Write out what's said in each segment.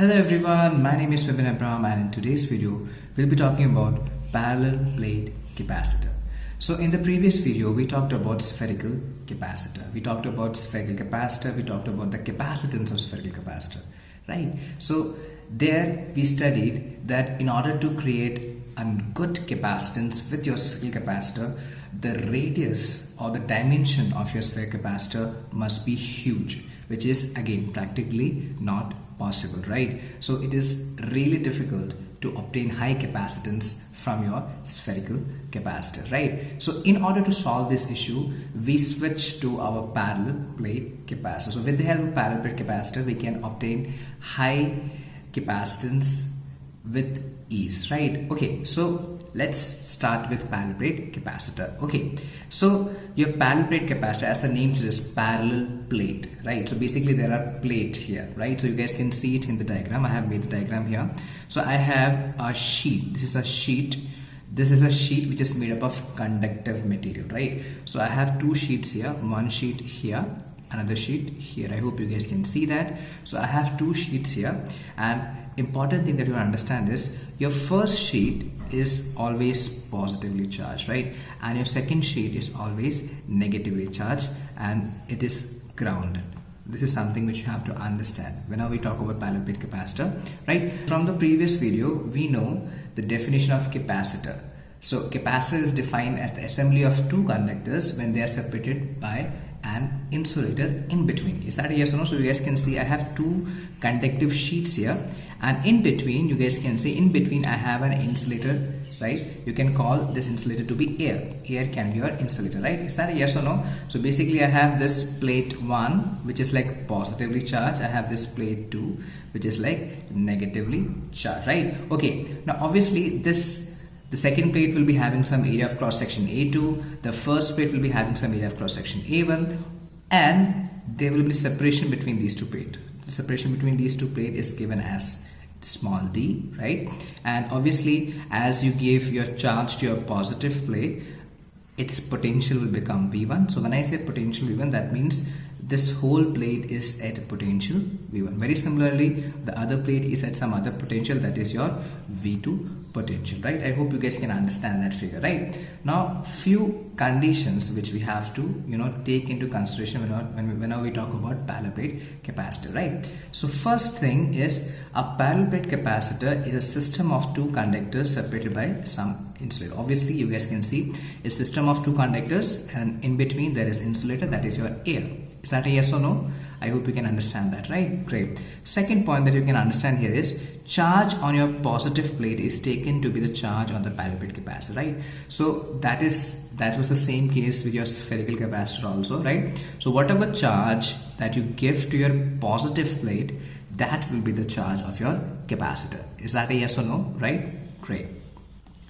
Hello everyone, my name is Vipin Abraham and in today's video we'll be talking about parallel plate capacitor. So in the previous video we talked about spherical capacitor, we talked about spherical capacitor, we talked about the capacitance of spherical capacitor, right? So there we studied that in order to create a good capacitance with your spherical capacitor, the radius or the dimension of your spherical capacitor must be huge, which is again practically not possible, right? So it is really difficult to obtain high capacitance from your spherical capacitor, right? So in order to solve this issue, we switch to our parallel plate capacitor. So with the help of parallel plate capacitor, we can obtain high capacitance with ease, right? Okay, so let's start with parallel plate capacitor. Okay, so your parallel plate capacitor, as the name suggests, parallel plate, right? So basically there are plate here, right? So you guys can see it in the diagram. I have made the diagram here. So I have a sheet. This is a sheet. This is a sheet which is made up of conductive material, right? So I have two sheets here, one sheet here, another sheet here. I hope you guys can see that. So I have two sheets here, and important thing that you understand is your first sheet is always positively charged, right? And your second sheet is always negatively charged, and it is grounded. This is something which you have to understand whenever we talk about parallel plate capacitor, right? From the previous video, we know the definition of capacitor. So capacitor is defined as the assembly of two conductors when they are separated by an insulator in between. Is that a yes or no? So you guys can see I have two conductive sheets here, and in between, you guys can see in between I have an insulator, right? You can call this insulator to be air. Air can be your insulator, right? Is that a yes or no? So basically I have this plate 1 which is like positively charged. I have this plate 2 which is like negatively charged, right? Okay, now obviously the second plate will be having some area of cross section A2, the first plate will be having some area of cross section A1, and there will be separation between these two plates. The separation between these two plates is given as small d, right? And obviously as you give your charge to your positive plate, its potential will become V1. So when I say potential V1, that means this whole plate is at potential V1. Very similarly, the other plate is at some other potential, that is your V2 potential, right? I hope you guys can understand that figure, right? Now few conditions which we have to take into consideration whenever we talk about parallel plate capacitor, right? So first thing is a parallel plate capacitor is a system of two conductors separated by some insulator. Obviously you guys can see a system of two conductors, and in between there is insulator, that is your air. Is that a yes or no? I hope you can understand that, right? Great. Second point that you can understand here is charge on your positive plate is taken to be the charge on the parallel plate capacitor, right? So that was the same case with your spherical capacitor also, right? So whatever charge that you give to your positive plate, that will be the charge of your capacitor. Is that a yes or no, right? Great.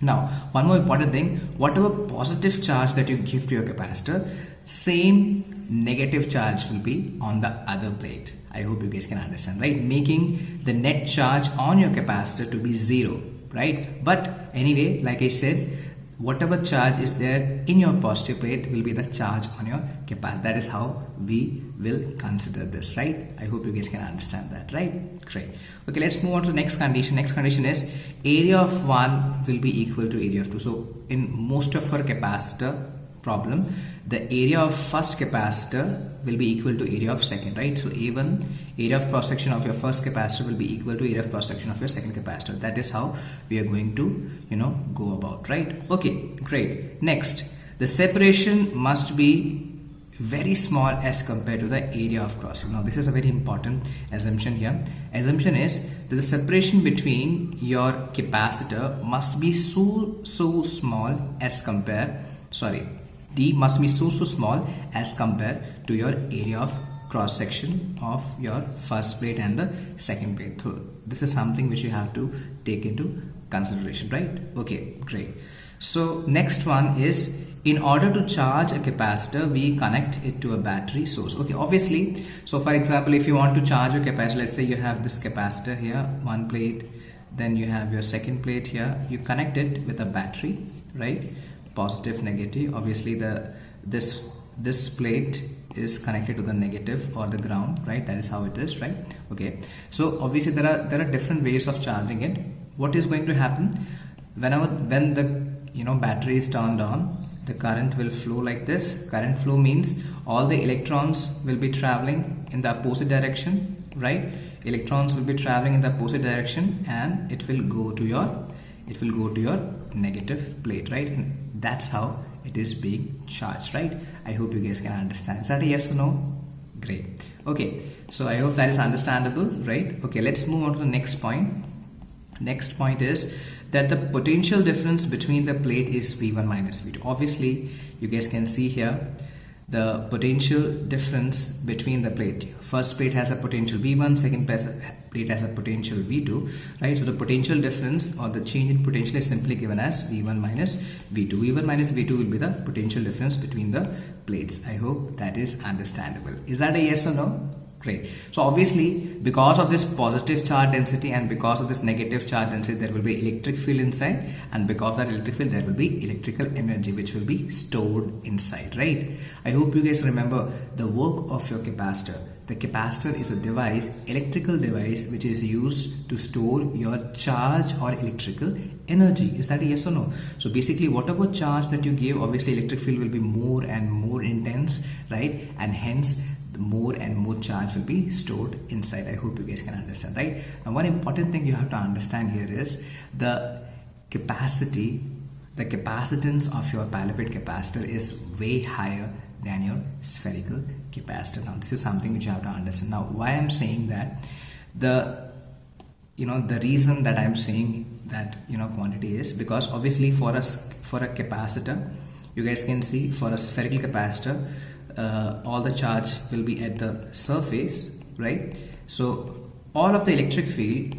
Now one more important thing, whatever positive charge that you give to your capacitor, same negative charge will be on the other plate. I hope you guys can understand, right? Making the net charge on your capacitor to be 0, right? But anyway, like I said, whatever charge is there in your positive plate will be the charge on your capacitor. That is how we will consider this, right? I hope you guys can understand that, right? Great. Okay, let's move on to the next condition. Next condition is area of 1 will be equal to area of 2. So in most of our capacitor problem, the area of first capacitor will be equal to area of second, right? So A1, area of cross section of your first capacitor will be equal to area of cross section of your second capacitor. That is how we are going to go about, right? Okay, great. Next, the separation must be very small as compared to the area of cross section. Now this is a very important assumption here. Assumption is that the separation between your capacitor must be so small as compared, D must be so small as compared to your area of cross section of your first plate and the second plate. So this is something which you have to take into consideration, right? Okay, great. So next one is, in order to charge a capacitor, we connect it to a battery source. Okay, obviously, so for example, if you want to charge a capacitor, let's say you have this capacitor here, one plate, then you have your second plate here, you connect it with a battery, right? Positive, negative. Obviously this plate is connected to the negative or the ground, right? That is how it is, right? Okay, so obviously there are different ways of charging it. What is going to happen when the battery is turned on? The current will flow like this. Current flow means all the electrons will be traveling in the opposite direction, right? Electrons will be traveling in the opposite direction, and it will go to your negative plate, right? And that's how it is being charged, right? I hope you guys can understand. Is that a yes or no? Great. Okay, so I hope that is understandable, right? Okay, let's move on to the next point. Next point is that the potential difference between the plate is V1 minus V2. Obviously, you guys can see here the potential difference between the plate. First plate has a potential V1, second plate has a potential V2, right? So the potential difference or the change in potential is simply given as V1 minus V2. V1 minus V2 will be the potential difference between the plates. I hope that is understandable. Is that a yes or no? Great. So obviously, because of this positive charge density and because of this negative charge density, there will be electric field inside, and because of that electric field, there will be electrical energy which will be stored inside, right? I hope you guys remember the work of your capacitor. The capacitor is a device, electrical device, which is used to store your charge or electrical energy. Is that a yes or no? So basically, whatever charge that you give, obviously electric field will be more and more intense, right? And hence more and more charge will be stored inside. I hope you guys can understand, right? Now, one important thing you have to understand here is the capacity, the capacitance of your parallel plate capacitor is way higher than your spherical capacitor. Now, this is something which you have to understand. Now, why I'm saying that, the reason that I'm saying that quantity is because obviously for a capacitor, you guys can see for a spherical capacitor, all the charge will be at the surface, right? So all of the electric field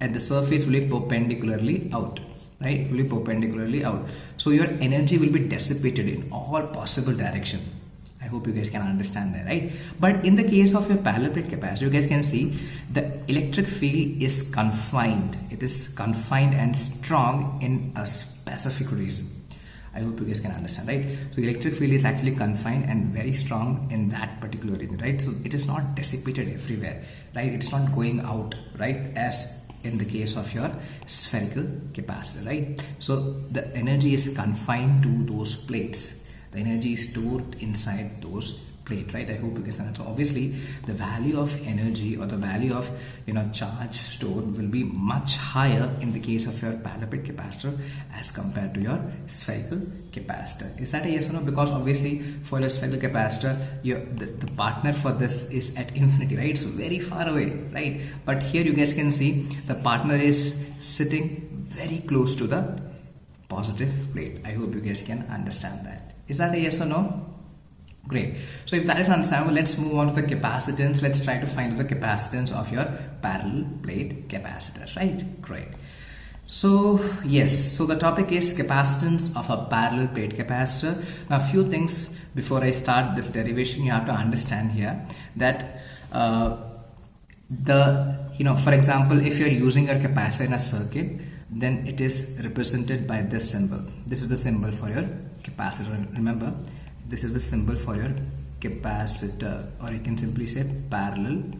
at the surface will be perpendicularly out, right? It will be perpendicularly out. So your energy will be dissipated in all possible direction. I hope you guys can understand that, right? But in the case of your parallel plate capacitor, you guys can see the electric field is confined. It is confined and strong in a specific region. I hope you guys can understand, right? So electric field is actually confined and very strong in that particular region, right? So it is not dissipated everywhere, right? It's not going out, right? As in the case of your spherical capacitor, right? So the energy is confined to those plates. The energy is stored inside those plate, right? I hope you guys understand. So obviously the value of energy or the value of charge stored will be much higher in the case of your parallel plate capacitor as compared to your spherical capacitor. Is that a yes or no? Because obviously for your spherical capacitor, the partner for this is at infinity, right? So very far away, right? But here you guys can see the partner is sitting very close to the positive plate. I hope you guys can understand that. Is that a yes or no? Great. So if that is understandable, let's move on to the capacitance. Let's try to find the capacitance of your parallel plate capacitor, right? Great. So yes, so the topic is capacitance of a parallel plate capacitor. Now a few things before I start this derivation you have to understand here, that for example, if you're using your capacitor in a circuit, then it is represented by this symbol. This is the symbol for your capacitor. Remember, this is the symbol for your capacitor, or you can simply say parallel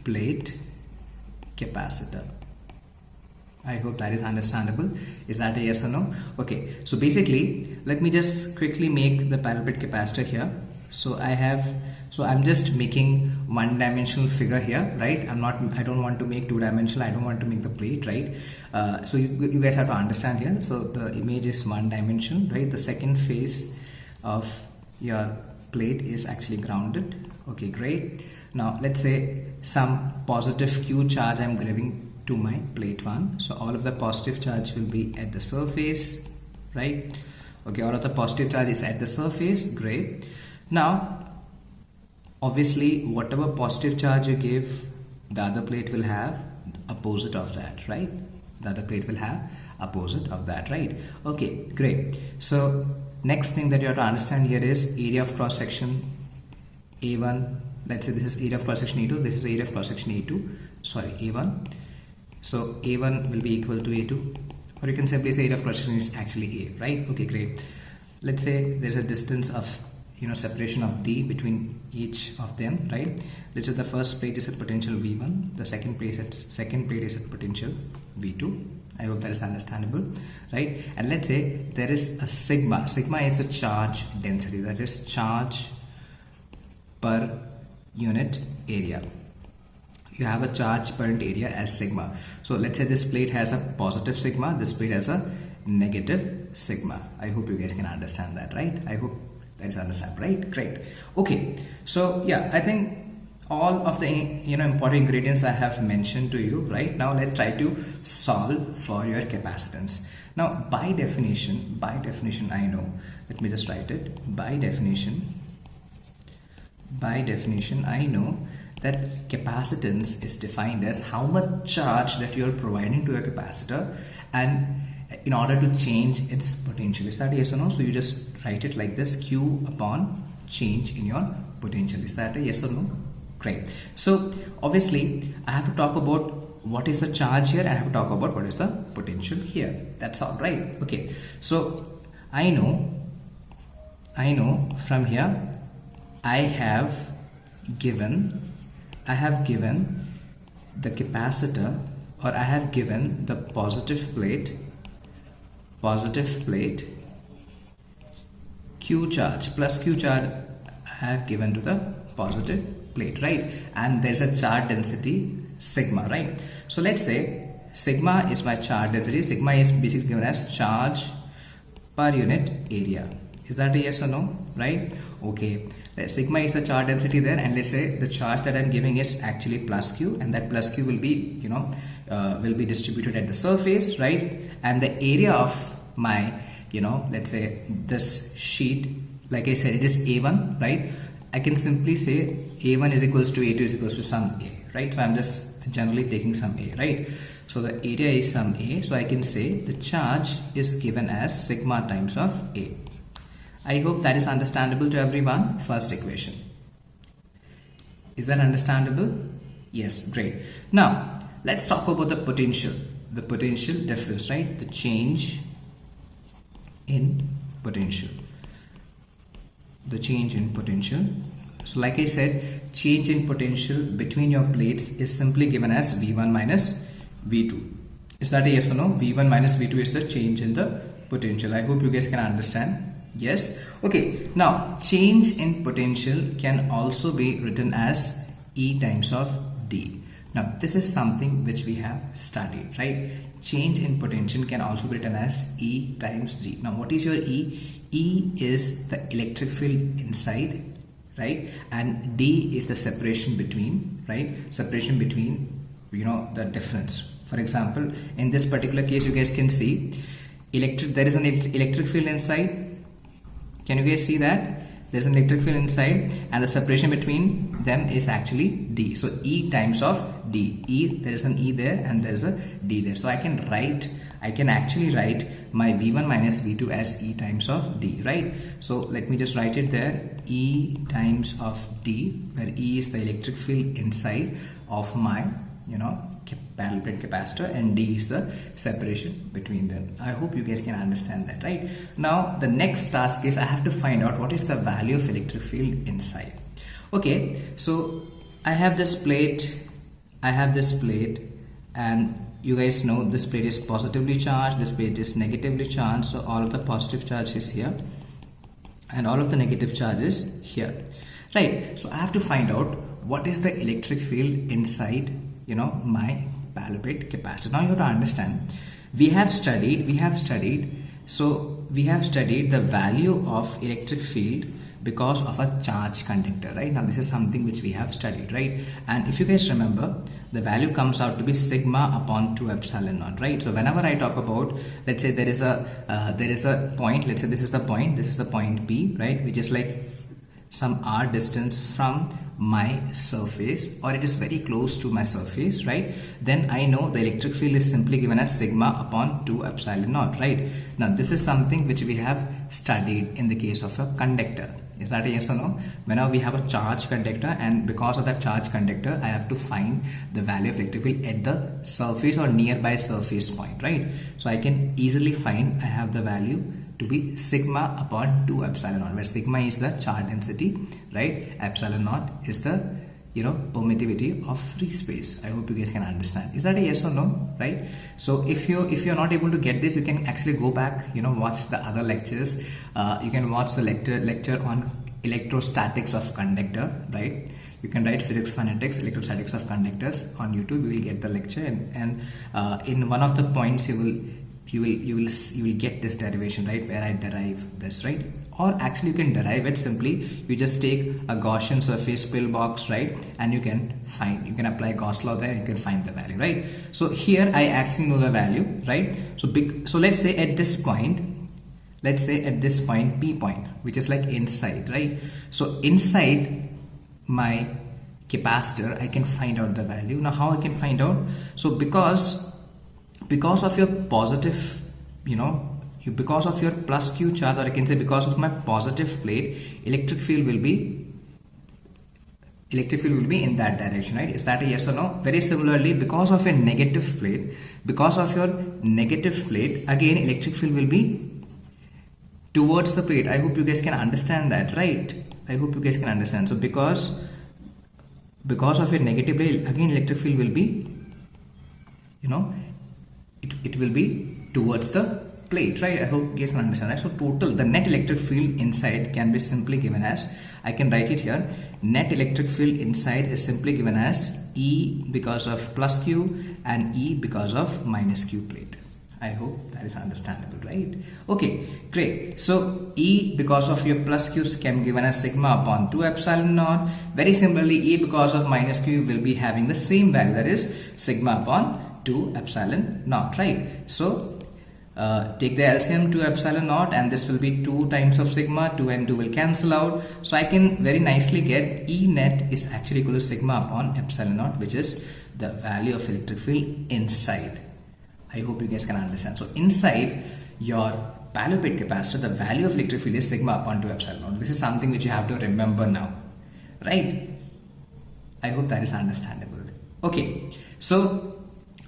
plate capacitor. I hope that is understandable. Is that a yes or no? Okay, so basically let me just quickly make the parallel plate capacitor here. So I'm just making one-dimensional figure here, right? I don't want to make two-dimensional. I don't want to make the plate, right? So you guys have to understand here. So the image is one-dimensional, right? The second phase of your plate is actually grounded. Okay, great. Now let's say some positive Q charge I'm giving to my plate 1. So all of the positive charge will be at the surface, right? Okay, all of the positive charge is at the surface. Great. Now obviously whatever positive charge you give, the other plate will have opposite of that, right? The other plate will have opposite of that, right? Okay, great. So next thing that you have to understand here is area of cross section A1. Let's say this is area of cross section A2, this is area of cross section A1. So A1 will be equal to A2, or you can simply say area of cross section is actually A, right? Okay, great. Let's say there's a distance of separation of D between each of them, right? Let's say the first plate is at potential V1, the second plate is at potential V2. I hope that is understandable, right? And let's say there is a sigma. Sigma is the charge density, that is charge per unit area. You have a charge per unit area as sigma. So let's say this plate has a positive sigma, this plate has a negative sigma. I hope you guys can understand that, right? I hope that is understand, right? Great. Okay, so yeah, I think all of the important ingredients I have mentioned to you. Right now let's try to solve for your capacitance. Now by definition I know, let me just write it. By definition I know that capacitance is defined as how much charge that you are providing to a capacitor and in order to change its potential. Is that yes or no? So you just write it like this: Q upon change in your potential. Is that a yes or no? Great. So obviously I have to talk about what is the charge here and I have to talk about what is the potential here. That's all, right? Okay, so I know from here I have given the capacitor, or I have given the positive plate Q charge plus Q charge I have given to the positive plate, right? And there's a charge density sigma, right? So let's say sigma is my charge density. Sigma is basically given as charge per unit area. Is that a yes or no? Right? Okay, sigma is the charge density there, and let's say the charge that I'm giving is actually plus Q, and that plus Q will be will be distributed at the surface, right? And the area of my let's say this sheet, like I said, it is A1, right? I can simply say A1 is equals to A2 is equals to some A, right? So I'm just generally taking some A, right? So the area is some A, so I can say the charge is given as sigma times of A. I hope that is understandable to everyone. First equation. Is that understandable? Yes, great. Now let's talk about the potential difference, right? The change in potential. So like I said, change in potential between your plates is simply given as V1 minus V2. Is that a yes or no? V1 minus V2 is the change in the potential. I hope you guys can understand. Yes. Okay, now change in potential can also be written as E times of D. Now this is something which we have studied, right? Change in potential can also be written as E times D. Now what is your E? E is the electric field inside, right? And D is the separation between, right? Separation between, the difference. For example, in this particular case, you guys can see there is an electric field inside. Can you guys see that? There's an electric field inside and the separation between them is actually D. So E times of D. E, there is an E there and there is a D there. So I can actually write my V1 minus V2 as E times of D, right? So let me just write it there. E times of D, where E is the electric field inside of my, parallel plate capacitor, and D is the separation between them. I hope you guys can understand that, right? Now the next task is I have to find out what is the value of electric field inside. Okay, so I have this plate, and you guys know this plate is positively charged, this plate is negatively charged. So all of the positive charge is here and all of the negative charge is here, right? So I have to find out what is the electric field inside my parallel plate capacitor. Now you have to understand, we have studied the value of electric field because of a charge conductor, right? Now this is something which we have studied, right? And if you guys remember, the value comes out to be sigma upon 2 epsilon naught, right? So whenever I talk about, let's say there is a point, let's say this is the point P, right, which is like some r distance from my surface, or it is very close to my surface, right? Then I know the electric field is simply given as sigma upon 2 epsilon naught, right? Now this is something which we have studied in the case of a conductor. Is that a yes or no? Whenever we have a charge conductor, and because of that charge conductor, I have to find the value of electric field at the surface or nearby surface point, right? So I can easily find I have the value to be sigma upon 2 epsilon naught, where sigma is the charge density, right? Epsilon naught is the permittivity of free space. I hope you guys can understand. Is that a yes or no? Right? So if you're not able to get this, you can actually go back, watch the other lectures. You can watch the lecture on electrostatics of conductor, right? You can write physics phonetics, electrostatics of conductors on YouTube. You will get the lecture, and in one of the points you will get this derivation, right, where I derive this, right? Or actually you can derive it simply. You just take a Gaussian surface pillbox, right, and you can apply Gauss law there and you can find the value, right? So here I actually know the value, right? So let's say at this point, P point, which is like inside, right? So inside my capacitor I can find out the value. Now how I can find out? So because of your positive, because of your plus Q charge, or I can say because of my positive plate, electric field will be in that direction, right? Is that a yes or no? Very similarly, because of your negative plate, again electric field will be towards the plate. I hope you guys can understand that, right? I hope you guys can understand. So because of your negative plate, again electric field will be, it will be towards the plate, right? I hope you guys can understand, right? So the net electric field inside can be simply given as, I can write it here, net electric field inside is simply given as E because of plus Q and E because of minus Q plate. I hope that is understandable, right? Okay, great. So E because of your plus Q can be given as sigma upon 2 epsilon naught. Very similarly, E because of minus Q will be having the same value, that is sigma upon 2 epsilon naught, right? So take the LCM 2 epsilon naught, and this will be 2 times of sigma. 2 and 2 will cancel out, so I can very nicely get E net is actually equal to sigma upon epsilon naught, which is the value of electric field inside. I hope you guys can understand. So inside your parallel plate capacitor, the value of electric field is sigma upon 2 epsilon naught. This is something which you have to remember now, right? I hope that is understandable. Okay, so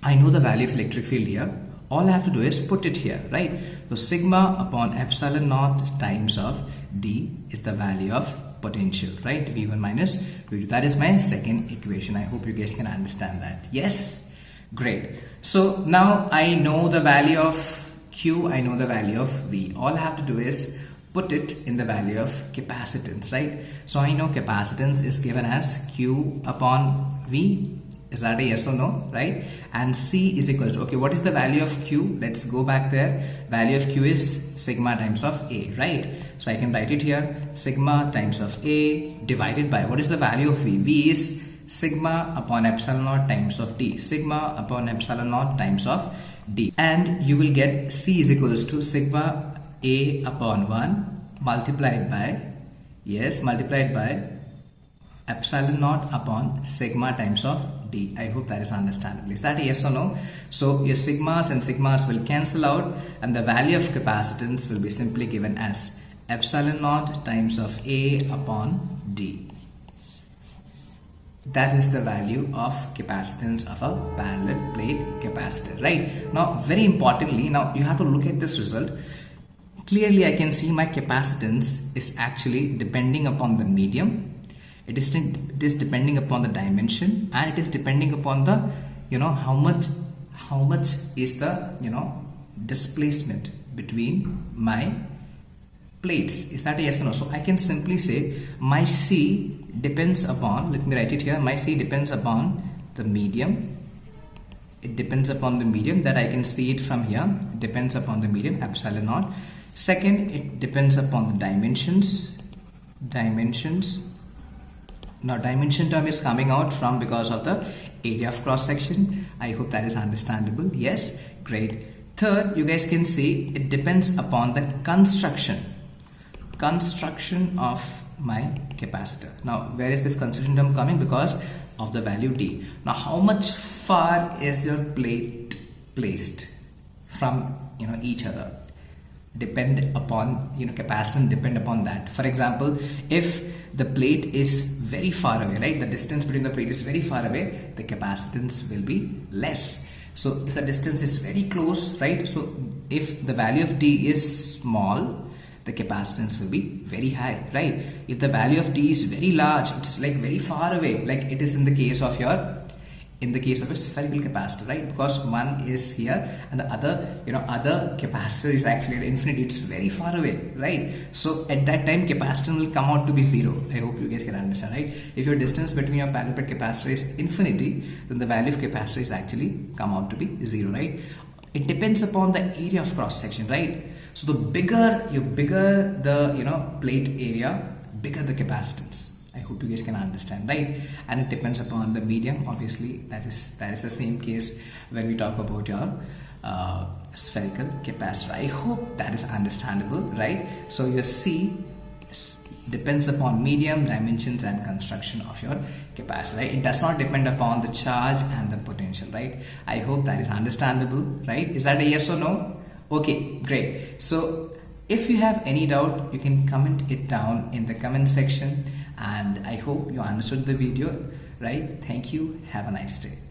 I know the value of electric field here. All I have to do is put it here, right? So sigma upon epsilon naught times of D is the value of potential, right? V1 minus V2. That is my second equation. I hope you guys can understand that. Yes? Great. So now I know the value of Q, I know the value of V. All I have to do is put it in the value of capacitance, right? So I know capacitance is given as Q upon V. Is that a yes or no, right? And C is equal to, okay, what is the value of Q? Let's go back there. Value of Q is sigma times of A, right? So I can write it here, sigma times of A divided by, what is the value of V? V is sigma upon epsilon naught times of D, sigma upon epsilon naught times of D. And you will get C is equals to sigma A upon 1 multiplied by, yes, multiplied by epsilon naught upon sigma times of D. I hope that is understandable. Is that a yes or no? So your sigmas and sigmas will cancel out, and the value of capacitance will be simply given as epsilon naught times of A upon D. That is the value of capacitance of a parallel plate capacitor, right? Now, very importantly, now you have to look at this result. Clearly, I can see my capacitance is actually depending upon the medium. It is depending upon the dimension, and it is depending upon the, how much is the, displacement between my plates. Is that a yes or no? So I can simply say my C depends upon, let me write it here, my C depends upon the medium. It depends upon the medium, that I can see it from here. It depends upon the medium, epsilon naught. Second, it depends upon the dimensions. Now dimension term is coming out from because of the area of cross section. I hope that is understandable. Yes, great. Third, you guys can see it depends upon the construction of my capacitor. Now where is this construction term coming? Because of the value D. Now how much far is your plate placed from each other? Depend upon capacitance, depend upon that. For example, if the plate is very far away, right, the distance between the plate is very far away, the capacitance will be less. So if the distance is very close, right? So if the value of D is small, the capacitance will be very high, right? If the value of D is very large, it's like very far away, like it is in the case of a spherical capacitor, right? Because one is here and the other capacitor is actually at infinity. It's very far away, right? So at that time capacitance will come out to be zero. I hope you guys can understand, right? If your distance between your parallel plate capacitor is infinity, then the value of capacitor is actually come out to be zero, right? It depends upon the area of cross section, right? So the bigger the plate area, bigger the capacitance. I hope you guys can understand, right? And it depends upon the medium. Obviously, that is the same case when we talk about your spherical capacitor. I hope that is understandable, right? So you see, depends upon medium, dimensions, and construction of your capacitor, right? It does not depend upon the charge and the potential, right? I hope that is understandable, right? Is that a yes or no? Okay, great. So if you have any doubt, you can comment it down in the comment section. And I hope you understood the video, right? Thank you. Have a nice day.